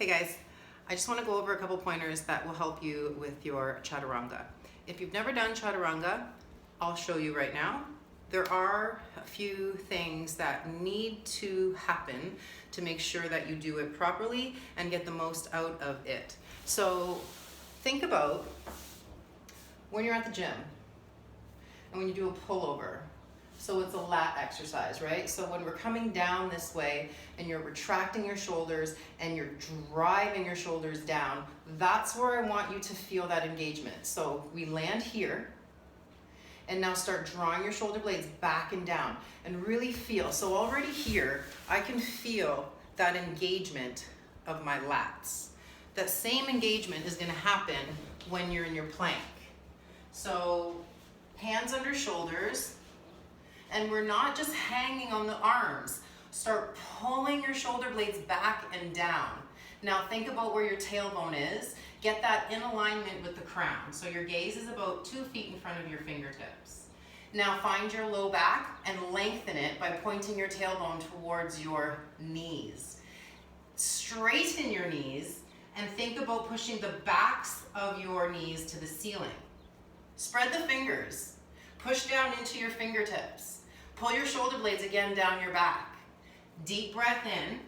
Hey guys, I just want to go over a couple pointers that will help you with your Chatturunga. If you've never done Chatturunga, I'll show you right now. There are a few things that need to happen to make sure that you do it properly and get the most out of it. So think about when you're at the gym and when you do a pullover. So it's a lat exercise, right? So when we're coming down this way and you're retracting your shoulders and you're driving your shoulders down, that's where I want you to feel that engagement. So we land here and now start drawing your shoulder blades back and down and really feel. So already here, I can feel that engagement of my lats. That same engagement is gonna happen when you're in your plank. So hands under shoulders, and we're not just hanging on the arms. Start pulling your shoulder blades back and down. Now think about where your tailbone is. Get that in alignment with the crown. So your gaze is about 2 feet in front of your fingertips. Now find your low back and lengthen it by pointing your tailbone towards your knees. Straighten your knees and think about pushing the backs of your knees to the ceiling. Spread the fingers. Push down into your fingertips. Pull your shoulder blades again down your back. Deep breath in.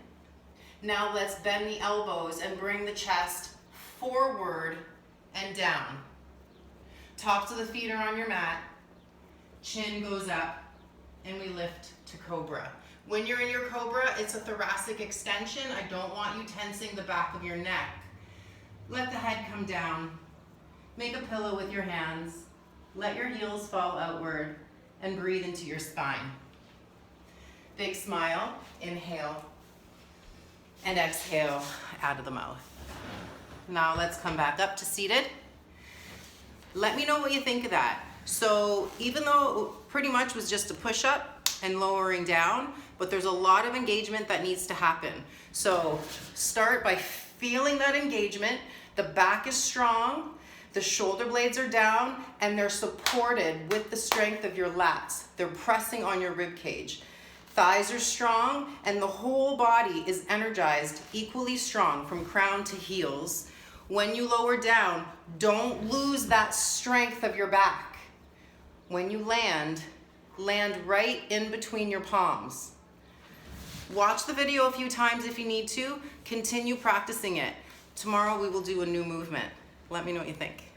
Now let's bend the elbows and bring the chest forward and down. Tops of the feet are on your mat. Chin goes up and we lift to cobra. When you're in your cobra, it's a thoracic extension. I don't want you tensing the back of your neck. Let the head come down. Make a pillow with your hands. Let your heels fall outward and breathe into your spine. Big smile, inhale, and exhale out of the mouth. Now let's come back up to seated. Let me know what you think of that. So even though it pretty much was just a push-up and lowering down, but there's a lot of engagement that needs to happen. So start by feeling that engagement. The back is strong. The shoulder blades are down and they're supported with the strength of your lats. They're pressing on your rib cage. Thighs are strong and the whole body is energized, equally strong from crown to heels. When you lower down, don't lose that strength of your back. When you land right in between your palms. Watch the video a few times if you need to. Continue practicing it. Tomorrow we will do a new movement. Let me know what you think.